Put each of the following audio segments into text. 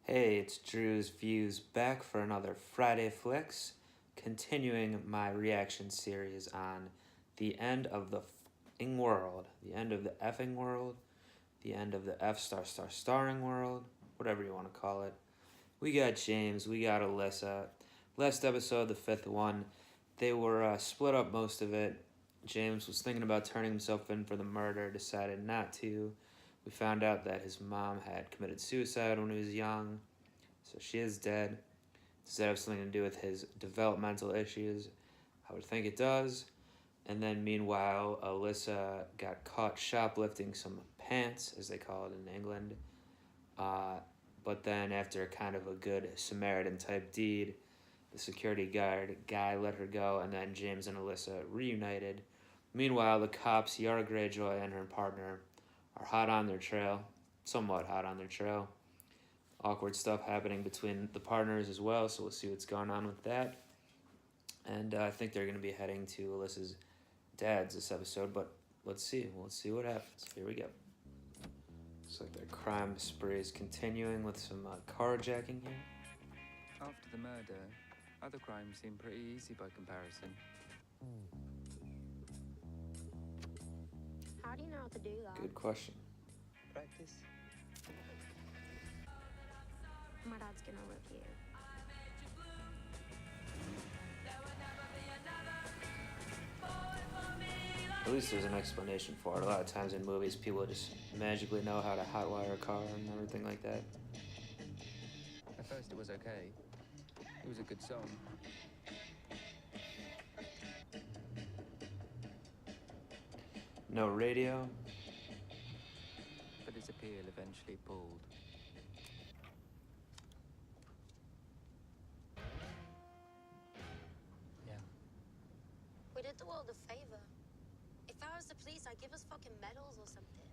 Hey, it's Drewz Viewz back for another FridayFlix, continuing my reaction series on the end of the f***ing world, the end of the effing world, the end of the F***starring world, whatever you want to call it. We got James, we got Alyssa. Last episode, the fifth one, they were split up most of it. James was thinking about turning himself in for the murder, decided not to. We found out that his mom had committed suicide when he was young, so she is dead. Does that have something to do with his developmental issues? I would think it does. And then meanwhile, Alyssa got caught shoplifting some pants, as they call it in England. But then after kind of a good Samaritan type deed, the security guard guy let her go, and then James and Alyssa reunited. Meanwhile, the cops, Yara Greyjoy and her partner, are hot on their trail, somewhat hot on their trail. Awkward stuff happening between the partners as well, so we'll see what's going on with that. And I think they're going to be heading to Alyssa's dad's this episode, but let's see. Let's see what happens. Here we go. Looks like their crime spree is continuing with some carjacking here. After the murder, other crimes seem pretty easy by comparison. How do you know how to do that? Good question. Practice. My dad's gonna rip you. At least there's an explanation for it. A lot of times in movies, people just magically know how to hotwire a car and everything like that. At first it was okay. It was a good song. No radio. But his appeal eventually pulled. Yeah. We did the world a favor. If I was the police, I'd give us fucking medals or something.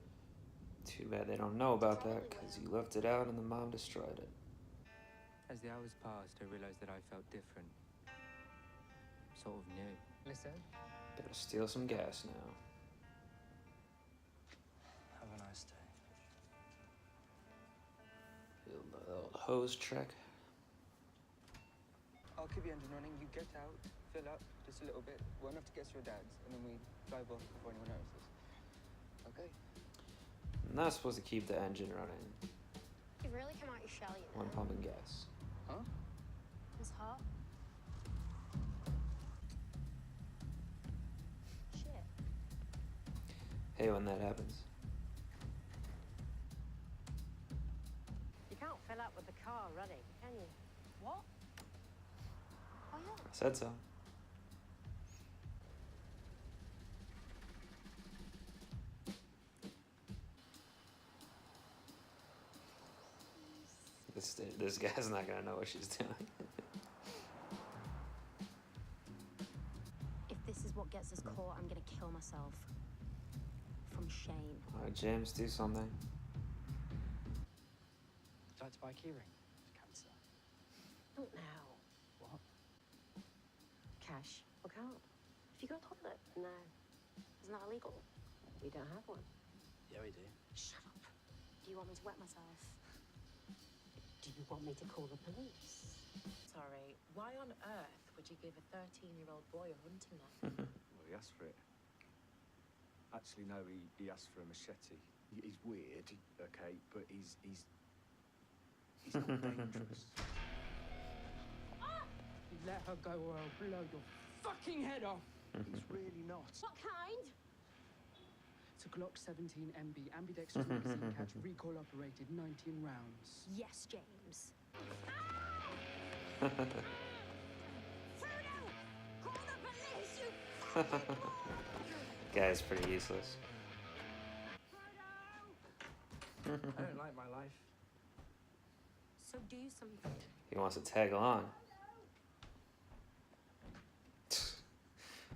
Too bad they don't know about that, because you left it out and the mom destroyed it. As the hours passed, I realized that I felt different. Sort of new. Listen. Better steal some gas now. Have a nice day. Little hose trick. I'll keep the engine running. You get out, fill up just a little bit. Well enough to get to your dad's, and then we drive off before anyone notices. Okay. I'm not supposed to keep the engine running You've really come out your shell, you know. when pumping gas. Huh? It's hot. Shit. Hey, when that happens. You can't fill up with the car running, can you? What? Oh, yeah. I said so. This guy's not gonna know what she's doing. If this is what gets us caught, I'm gonna kill myself. From shame. All right, James, do something. Would you like to buy a keyring? Cancer. Not now. What? Cash or card? Have you got a toilet? No, Isn't that illegal? we don't have one. Yeah, we do. Shut up. Do you want me to wet myself? Do you want me to call the police? Sorry, why on earth would you give a 13-year-old boy a hunting knife? Well, he asked for it. Actually, no, he asked for a machete. He's weird, okay, but he's not dangerous. You let her go or I'll blow your fucking head off. He's really not. What kind? It's a Glock 17 MB, ambidextrous magazine catch, recoil operated, 19 rounds. Yes, James. Frodo! Call the police, you Guy's pretty useless. I don't like my life. So do something. He wants to tag along.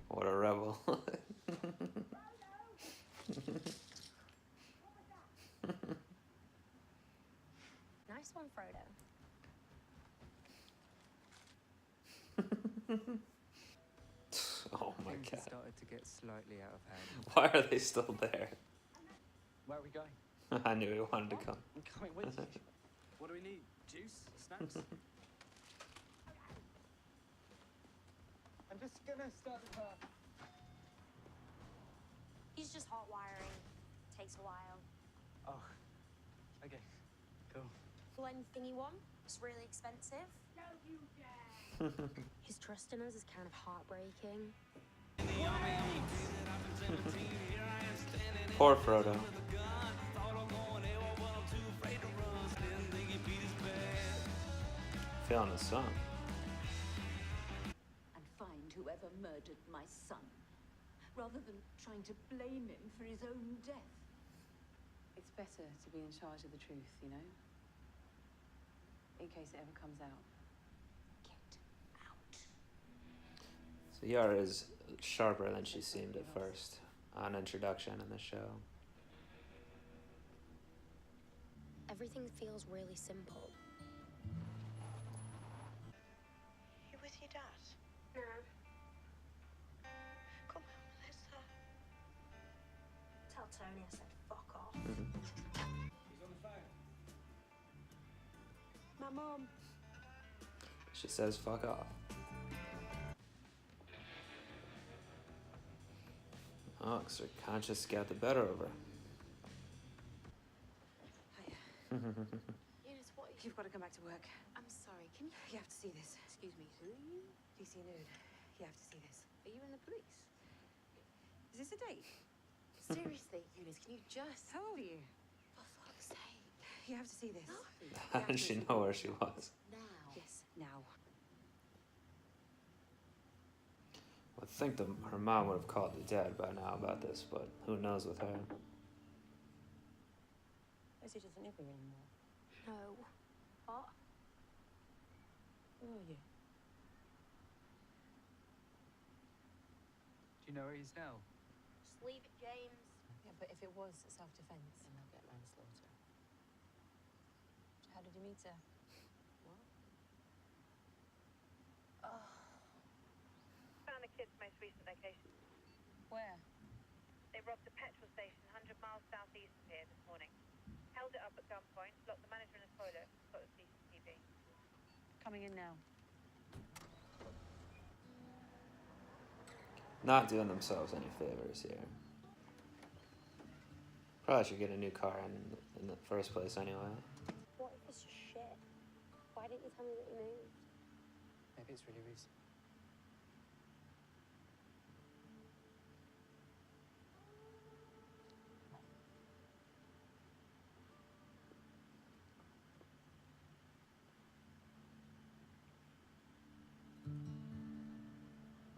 What a rebel. Nice one, Frodo. Oh my Things god. started to get slightly out of hand. Why are they still there? Where are we going? I knew he wanted to come. I'm coming with you. What do we need? Juice? Snaps? I'm just gonna start the car. He's just hot wiring. Takes a while. Oh, okay, cool. For anything you want, it's really expensive. Don't you dare! His trust in us is kind of heartbreaking. Poor Frodo. Feeling the song. And find whoever murdered my son, rather than trying to blame him for his own death. It's better to be in charge of the truth, you know? In case it ever comes out. Get out. So Yara is sharper than she seemed at first on introduction in the show. Everything feels really simple. You with your dad? No. Come on, Melissa. Tell Tony I said fuck off. He's on the phone. My mom. She says fuck off. Oh, because her conscience got the better of her. Eunice, what? You've got to come back to work. I'm sorry, can you... You have to see this. Excuse me. Who are you? DC Nude. You have to see this. Are you in the police? Is this a date? Seriously, Eunice, can you just... How old are you? for fuck's sake. You have to see this. How did she know where she was? Now. Yes, now. I think her mom would have called the dad by now about this, but who knows with her. Rosie doesn't live here anymore. No. What? Who are you? Do you know where he is now? Just leave it, James. Yeah, but if it was self-defense, then they'll get manslaughter. How did you meet her? What? Found the kids' most recent location. Where? They robbed a petrol station 100 miles southeast of here this morning. Held it up at gunpoint, locked the manager in the toilet, got the CCTV. Coming in now. Not doing themselves any favors here. Probably should get a new car in the first place anyway. What if it's just shit? Why didn't you tell me that you moved? Maybe it's really recent.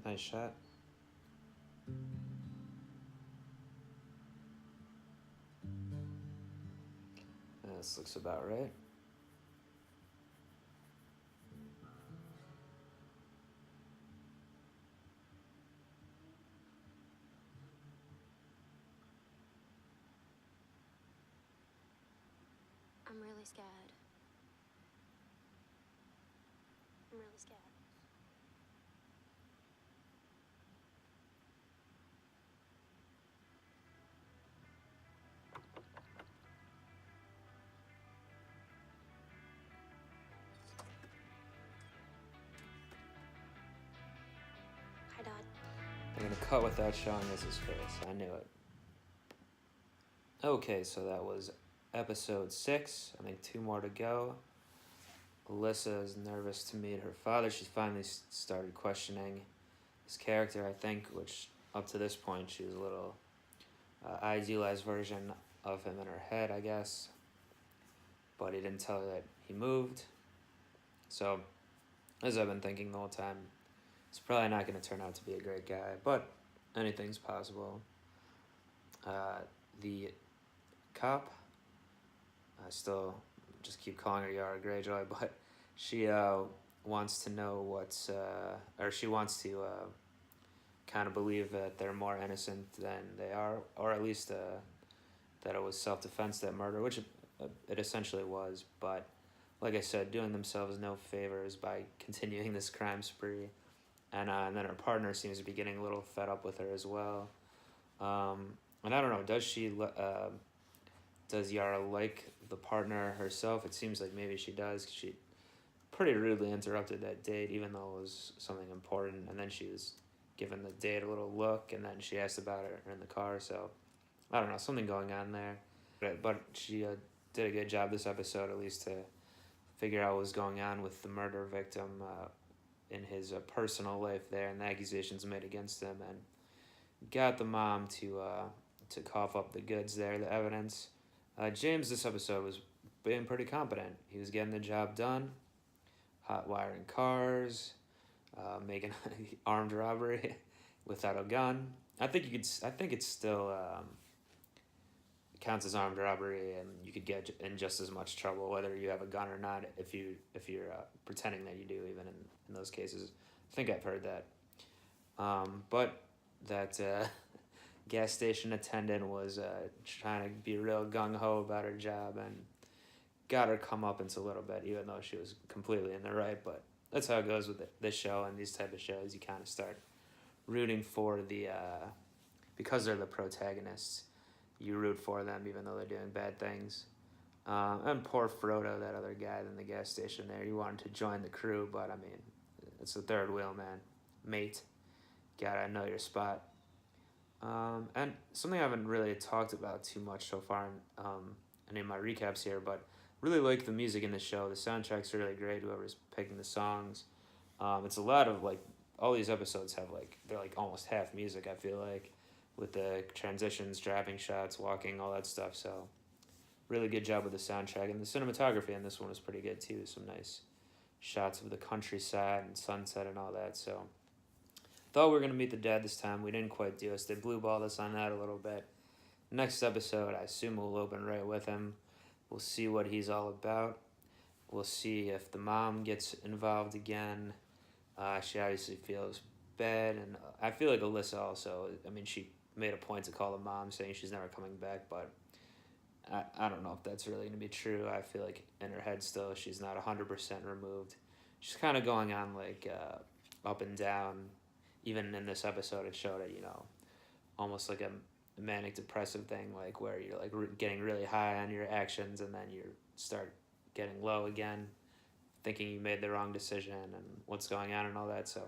Nice shot. This looks about right. I'm really scared. I'm really scared. Hi, Dad. They're gonna cut without showing us his face. I knew it. Okay, so that was episode 6. I think 2 more to go. Alyssa is nervous to meet her father. She's finally started questioning his character, I think, which up to this point she was a little idealized version of him in her head, I guess. But he didn't tell her that he moved. So, as I've been thinking the whole time, it's probably not going to turn out to be a great guy, but anything's possible. The cop, I still just keep calling her Yara Greyjoy, but she wants to know what's, or she wants to kind of believe that they're more innocent than they are, or at least that it was self-defense, that murder, which it essentially was, but like I said, doing themselves no favors by continuing this crime spree. And then her partner seems to be getting a little fed up with her as well. And I don't know, does she Does Yara like the partner herself? It seems like maybe she does. 'Cause she pretty rudely interrupted that date, even though it was something important. And then she was giving the date a little look, and then she asked about it in the car. So I don't know, something going on there. But she did a good job this episode, at least, to figure out what was going on with the murder victim in his personal life there, and the accusations made against him, and got the mom to cough up the goods there, the evidence. James this episode was being pretty competent. He was getting the job done, hot wiring cars, making armed robbery without a gun. I think it's still counts as armed robbery, and you could get in just as much trouble whether you have a gun or not if you're pretending that you do, even in those cases. I think I've heard that. But that gas station attendant was trying to be real gung-ho about her job and got her comeuppance a little bit, even though she was completely in the right. But that's how it goes with this show and these type of shows. You kind of start rooting for the because they're the protagonists, you root for them even though they're doing bad things. And poor Frodo, that other guy in the gas station there, he wanted to join the crew, but I mean, it's the third wheel, man. Mate, gotta know your spot. And something I haven't really talked about too much so far in my recaps here, but really like the music in the show. The soundtrack's really great, whoever's picking the songs. It's a lot of, like, all these episodes have, like, they're like almost half music, I feel like, with the transitions, driving shots, walking, all that stuff. So really good job with the soundtrack, and the cinematography in this one was pretty good too. Some nice shots of the countryside and sunset and all that. So thought we were gonna meet the dad this time. We didn't quite do us. They blue balled us on that a little bit. Next episode, I assume we'll open right with him. We'll see what he's all about. We'll see if the mom gets involved again. She obviously feels bad, and I feel like Alyssa also. I mean, she made a point to call the mom, saying she's never coming back, but I don't know if that's really going to be true. I feel like in her head still, she's not 100% removed. She's kind of going on, like, up and down. Even in this episode, it showed it, you know, almost like a manic depressive thing, like where you're like getting really high on your actions and then you start getting low again, thinking you made the wrong decision and what's going on and all that. So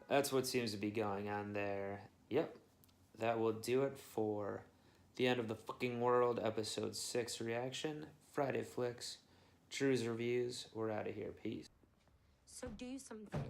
that's what seems to be going on there. Yep, that will do it for The End of the Fucking World, episode 6 reaction. FridayFlix, Drewz Reviews. We're out of here. Peace. So do something.